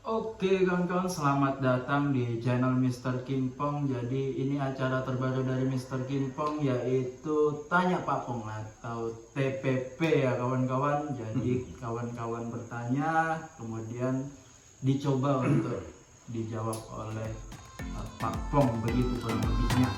Oke kawan-kawan, selamat datang di channel Mr. Kimpong. Jadi ini acara terbaru dari Mr. Kimpong, yaitu Tanya Pak Pong atau TPP ya kawan-kawan. Jadi kawan-kawan bertanya, kemudian dicoba untuk dijawab oleh Pak Pong, begitu kurang lebihnya.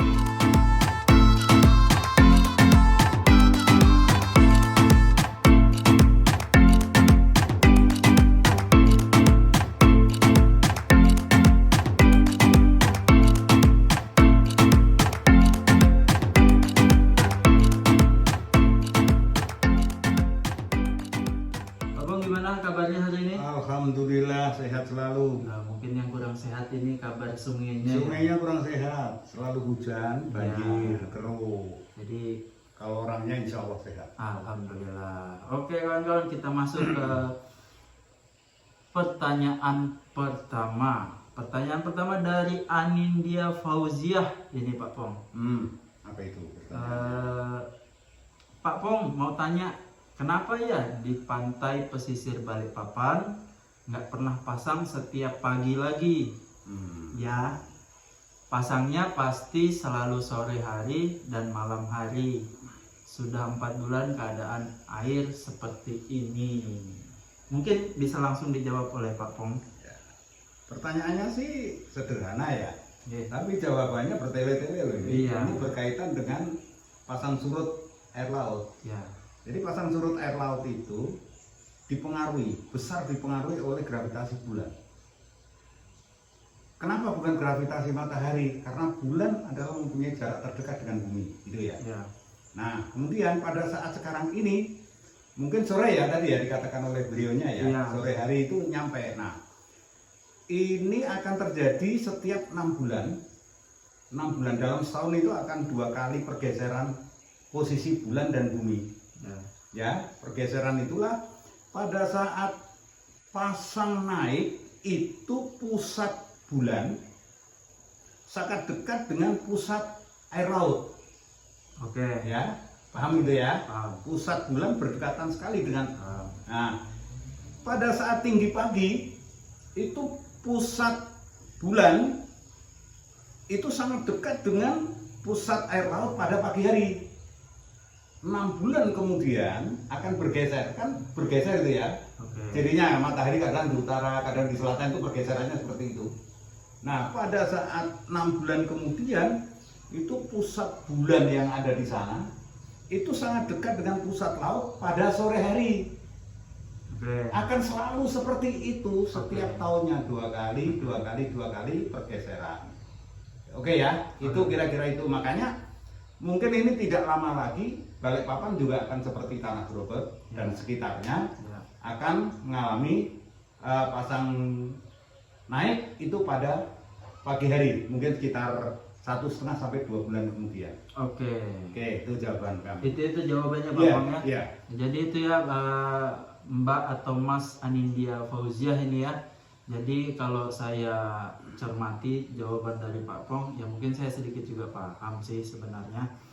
Gimana kabarnya hari ini? Alhamdulillah sehat selalu. Nah, mungkin yang kurang sehat ini kabar sungainya. Sungainya kurang sehat, selalu hujan, banjir, keruh. Jadi kalau orangnya insya Allah sehat. Alhamdulillah. Oke kawan-kawan, kita masuk ke pertanyaan pertama. Pertanyaan pertama dari Anindya Fauziah ini Pak Pong. Apa itu? Pak Pong mau tanya, kenapa ya di pantai pesisir Balikpapan nggak pernah pasang setiap pagi lagi? Ya, pasangnya pasti selalu sore hari dan malam hari. Sudah 4 bulan keadaan air seperti ini. Mungkin bisa langsung dijawab oleh Pak Pong. Ya. Pertanyaannya sih sederhana ya, Yeah. tapi jawabannya bertele-tele loh. Iya. Ini berkaitan dengan pasang surut air laut. Ya. Jadi pasang surut air laut itu besar dipengaruhi oleh gravitasi bulan. Kenapa bukan gravitasi matahari? Karena bulan adalah mempunyai jarak terdekat dengan bumi, gitu ya. Ya. Nah, kemudian pada saat sekarang ini, mungkin sore ya tadi ya dikatakan oleh beliaunya ya, Ya. sore hari itu nyampe. Nah, ini akan terjadi setiap 6 bulan. 6 bulan dalam setahun itu akan 2 kali pergeseran posisi bulan dan bumi. Ya, pergeseran itulah pada saat pasang naik itu pusat bulan sangat dekat dengan pusat air laut. Oke. Ya, paham itu ya? Paham. Pusat bulan berdekatan sekali dengan. Paham. Nah, pada saat tinggi pagi itu pusat bulan itu sangat dekat dengan pusat air laut pada pagi hari. 6 bulan kemudian akan bergeser, kan bergeser itu ya. Oke. Jadinya matahari kadang di utara, kadang di selatan, itu pergeserannya seperti itu. Nah, pada saat 6 bulan kemudian itu pusat bulan yang ada di sana itu sangat dekat dengan pusat laut pada sore hari. Oke. Akan selalu seperti itu setiap Oke. tahunnya, 2 kali pergeseran. Oke ya, itu kira-kira itu. Makanya mungkin ini tidak lama lagi Balikpapan juga akan seperti Tanah Grobek dan sekitarnya Ya. akan mengalami pasang naik itu pada pagi hari, mungkin sekitar 1,5 sampai 2 bulan kemudian. Oke. Oke, itu jawaban kami. Itu jawabannya Pak Iya, Pong ya. iya. Jadi itu ya Mbak atau Mas Anindya Fauziah ini ya. Jadi kalau saya cermati jawaban dari Pak Pong, ya mungkin saya sedikit juga paham sih sebenarnya.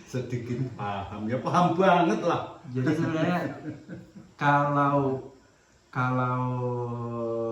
Sedikit paham, ya paham banget lah. Jadi sebenarnya kalau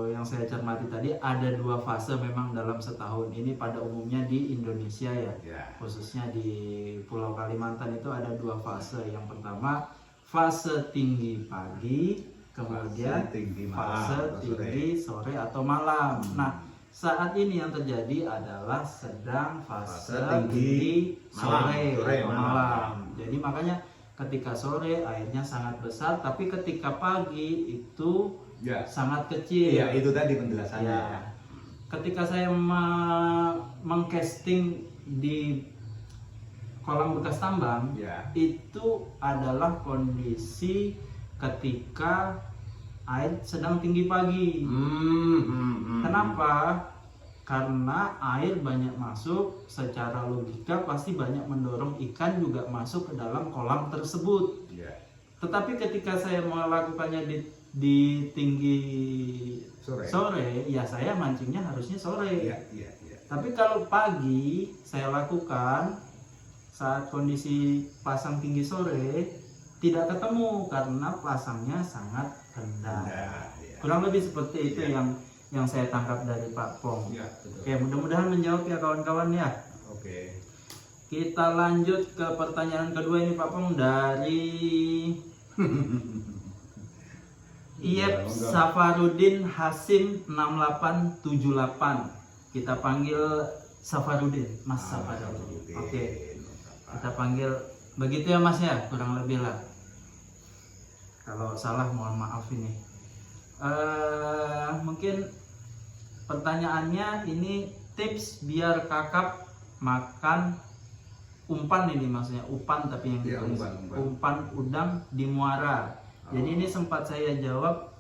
yang saya cermati tadi ada 2 fase memang dalam setahun ini pada umumnya di Indonesia ya. Ya. Khususnya di Pulau Kalimantan itu ada 2 fase. Yang pertama fase tinggi pagi, kemudian fase tinggi sore atau malam. Nah, saat ini yang terjadi adalah sedang fase tinggi sore atau malam. Jadi makanya ketika sore airnya sangat besar, tapi ketika pagi itu Ya. sangat kecil. Iya, itu tadi penjelasannya. Ya. Ketika saya mengcasting di kolam bekas tambang, Ya. itu adalah kondisi ketika air sedang tinggi pagi. Kenapa? Karena air banyak masuk, secara logika pasti banyak mendorong ikan juga masuk ke dalam kolam tersebut. Ya. Tetapi ketika saya melakukannya di tinggi sore, ya saya mancingnya harusnya sore. Iya, iya, iya. Tapi kalau pagi saya lakukan saat kondisi pasang tinggi sore, tidak ketemu karena pasangnya sangat rendah. Ya. Kurang lebih seperti itu Ya. yang saya tangkap dari Pak Pong. Ya, betul. Oke, mudah-mudahan menjawab ya kawan-kawan ya. Oke. Kita lanjut ke pertanyaan kedua ini Pak Pong dari Iyep Enggak. Safarudin Hasim 6878. Kita panggil Safarudin, Mas Safarudin. Oke. Kita panggil begitu ya Mas ya, kurang lebih lah. Kalau salah mohon maaf ini. Mungkin pertanyaannya ini tips biar kakap makan umpan ini maksudnya umpan tapi yang Iya, ditulis. umpan. Umpan udang di muara. Jadi Oh. ini sempat saya jawab.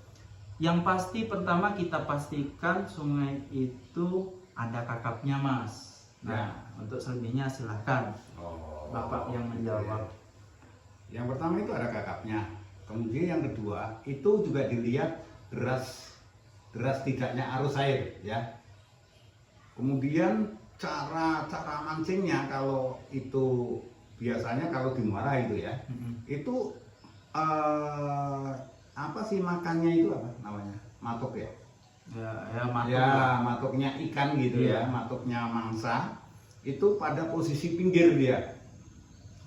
Yang pasti pertama kita pastikan sungai itu ada kakapnya Mas. Nah, untuk selebihnya silahkan Oh, Bapak yang menjawab. Yang pertama itu ada kakapnya. Kemudian yang kedua itu juga dilihat deras tidaknya arus air ya. Kemudian cara mancingnya kalau itu biasanya kalau di muara itu ya, itu apa sih makannya itu apa namanya? Matok ya. Ya matok Ya, lah. matoknya ikan gitu Iya. ya, matoknya mangsa itu pada posisi pinggir dia.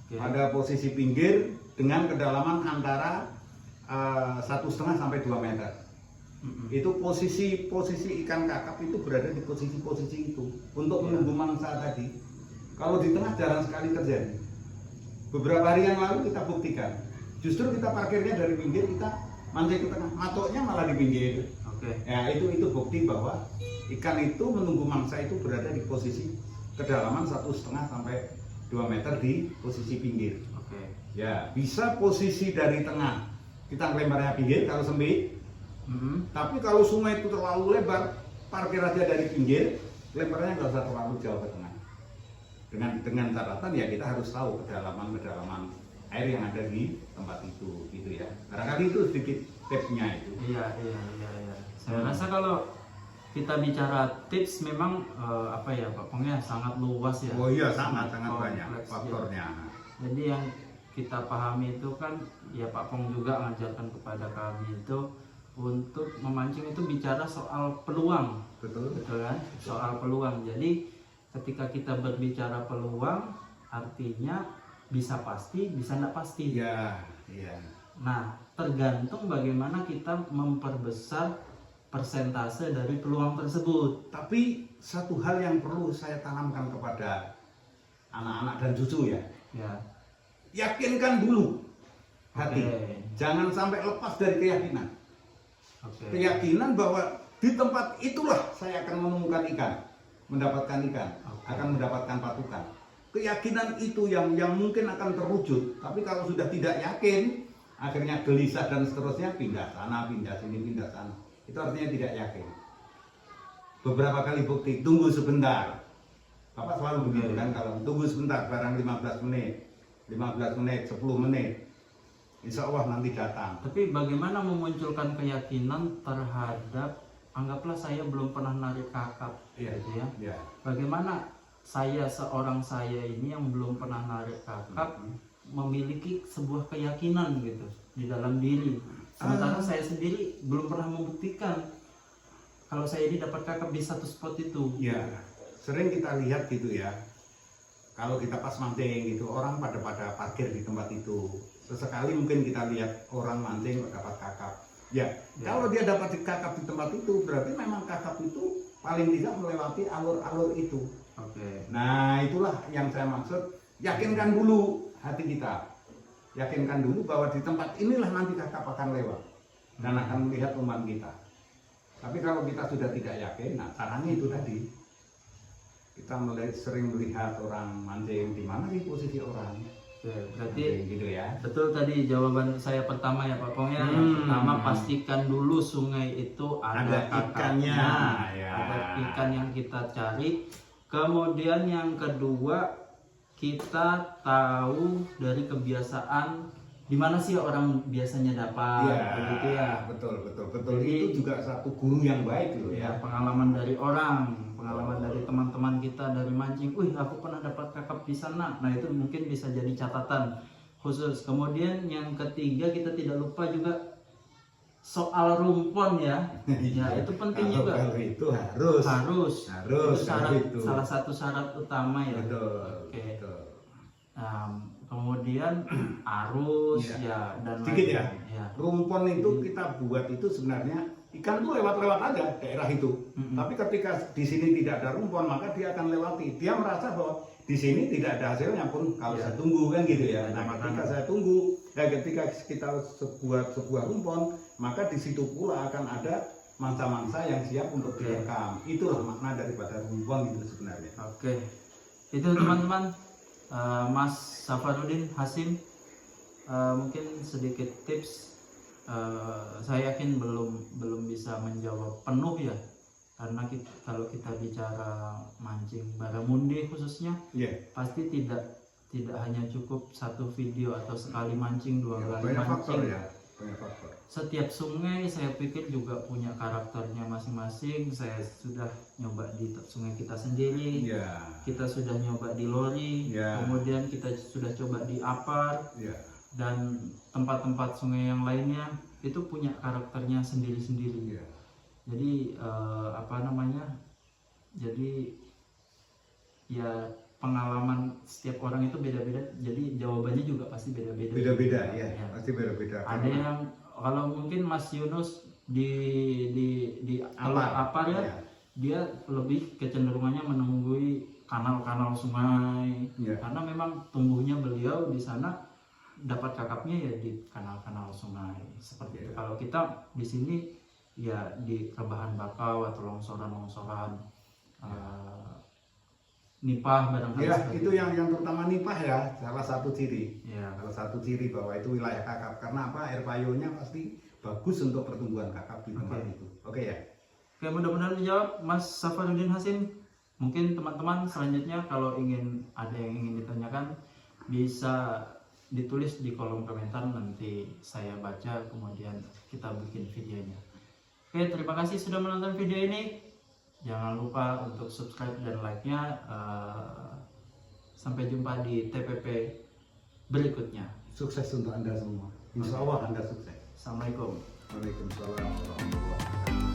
Oke. Pada posisi pinggir dengan kedalaman antara 1,5 sampai 2 meter. Itu posisi ikan kakap itu berada di posisi itu untuk menunggu mangsa tadi. Kalau di tengah jarang sekali terjadi. Beberapa hari yang lalu kita buktikan, justru kita parkirnya dari pinggir, kita mancing ke tengah, matoknya malah di pinggir. Oke. Ya itu bukti bahwa ikan itu menunggu mangsa itu berada di posisi kedalaman 1,5 sampai 2 meter di posisi pinggir. Oke. Ya bisa posisi dari tengah kita ngelemparnya pinggir kalau sempit. Tapi kalau sungai itu terlalu lebar, parkir aja dari pinggir, lemparnya nggak usah terlalu jauh ke tengah. Dengan catatan ya kita harus tahu kedalaman air yang ada di tempat itu, gitu ya. Barangkali itu sedikit tipsnya itu. Iya. Saya rasa kalau kita bicara tips memang apa ya Pak Pong ya sangat luas ya. Oh iya sangat banyak kompleks, ya. faktornya. Jadi yang kita pahami itu kan ya Pak Pong juga mengajarkan kepada kami itu untuk memancing itu bicara soal peluang, Betul. betul kan? Soal peluang. Jadi ketika kita berbicara peluang artinya bisa pasti, bisa tidak pasti. Iya. Nah, tergantung bagaimana kita memperbesar persentase dari peluang tersebut. Tapi satu hal yang perlu saya tanamkan kepada anak-anak dan cucu ya, Ya. yakinkan dulu hati. Oke. Jangan sampai lepas dari keyakinan. Oke. Keyakinan bahwa di tempat itulah saya akan menemukan ikan, mendapatkan ikan, Oke. akan mendapatkan patukan. Keyakinan itu yang mungkin akan terwujud. Tapi kalau sudah tidak yakin, akhirnya gelisah dan seterusnya, pindah sana, pindah sini, pindah sana. Itu artinya tidak yakin. Beberapa kali bukti, tunggu sebentar. Bapak selalu begitu kan, kalau tunggu sebentar, barang 15 menit, 10 menit. Insya Allah nanti datang. Tapi bagaimana memunculkan keyakinan terhadap anggaplah saya belum pernah narik kakap, Iya. gitu ya. Ya. Bagaimana seorang saya ini yang belum pernah narik kakap memiliki sebuah keyakinan gitu di dalam diri. Sementara saya sendiri belum pernah membuktikan kalau saya ini dapat kakap di satu spot itu. Ya, sering kita lihat gitu ya. Kalau kita pas mancing gitu, orang pada parkir di tempat itu. Sesekali mungkin kita lihat orang mancing dapat kakap. Ya, kalau dia dapat kakap di tempat itu, berarti memang kakap itu paling tidak melewati alur-alur itu. Oke. Nah, itulah yang saya maksud. Yakinkan dulu hati kita. Yakinkan dulu bahwa di tempat inilah nanti kakap akan lewat dan akan melihat umpan kita. Tapi kalau kita sudah tidak yakin, nah caranya itu tadi. Kita sering melihat orang mancing, di mana sih posisi orang. Oke, berarti Mancing gitu ya. betul tadi jawaban saya pertama ya Pak Pong ya. Yang pertama pastikan dulu sungai itu ada Ada ikannya, kakapnya, ya. ada ikan yang kita cari. Kemudian yang kedua kita tahu dari kebiasaan di mana sih orang biasanya dapat, begitu ya. Betul. Jadi, itu juga satu guru yang baik loh Ya, ya. pengalaman dari orang, pengalaman dari teman-teman kita dari mancing. Wih, aku pernah dapat kakap di sana. Nah, itu mungkin bisa jadi catatan khusus. Kemudian yang ketiga kita tidak lupa juga soal rumpon ya. Ya itu penting juga. Kalau itu harus Itu syarat, itu. salah satu syarat utama ya. Betul. Oke. Betul. Kemudian arus Iya. ya dan Sedikit ya. Ya. Rumpon itu kita buat itu sebenarnya ikan tuh lewat-lewat aja daerah itu. Tapi ketika di sini tidak ada rumpon maka dia akan lewati. Dia merasa bahwa di sini tidak ada hasilnya pun kalau Ya. saya tunggu kan gitu ya. Ada Nah, makanan. ketika saya tunggu, ketika kita sebuah rumpon, maka di situ pula akan ada mangsa-mangsa yang siap untuk Oke. direkam. Itulah makna daripada rumpon itu sebenarnya. Oke. Itu teman-teman, Mas Safarudin Hasim, mungkin sedikit tips. Saya yakin belum bisa menjawab penuh ya, karena kalau kita bicara mancing barramundi khususnya, Iya. pasti tidak hanya cukup satu video atau sekali mancing, dua kali Banyak faktor mancing. ya. Banyak faktor. Setiap sungai saya pikir juga punya karakternya masing-masing. Saya sudah nyoba di sungai kita sendiri, Iya. kita sudah nyoba di Lori, Ya. kemudian kita sudah coba di Apar, Iya. dan tempat-tempat sungai yang lainnya itu punya karakternya sendiri-sendiri. Iya. Jadi jadi ya pengalaman setiap orang itu beda-beda, jadi jawabannya juga pasti beda-beda. Beda-beda ya. Ya. Pasti beda-beda. Ada yang kalau mungkin Mas Yunus di Apar ya, Iya. dia lebih kecenderungannya menunggui kanal-kanal sungai, Iya. karena memang tumbuhnya beliau di sana dapat kakapnya ya di kanal-kanal sungai seperti itu. Iya. Kalau kita di sini ya di rebahan bakau atau longsoran-longsoran, nipah barangkali. Ya, seperti itu yang terutama nipah ya, salah satu ciri. Ya. Salah satu ciri bahwa itu wilayah kakap. Karena apa? Air payungnya pasti bagus untuk pertumbuhan kakap di tempat Oke. itu. Oke ya. Oke, mudah-mudahan dijawab Mas Safarudin Hasim. Mungkin teman-teman selanjutnya kalau ada yang ingin ditanyakan bisa ditulis di kolom komentar, nanti saya baca kemudian kita bikin videonya. Oke, terima kasih sudah menonton video ini. Jangan lupa untuk subscribe dan like-nya. Sampai jumpa di TPP berikutnya. Sukses untuk Anda semua. Insya Allah Anda sukses. Assalamualaikum. Waalaikumsalam warahmatullahi wabarakatuh.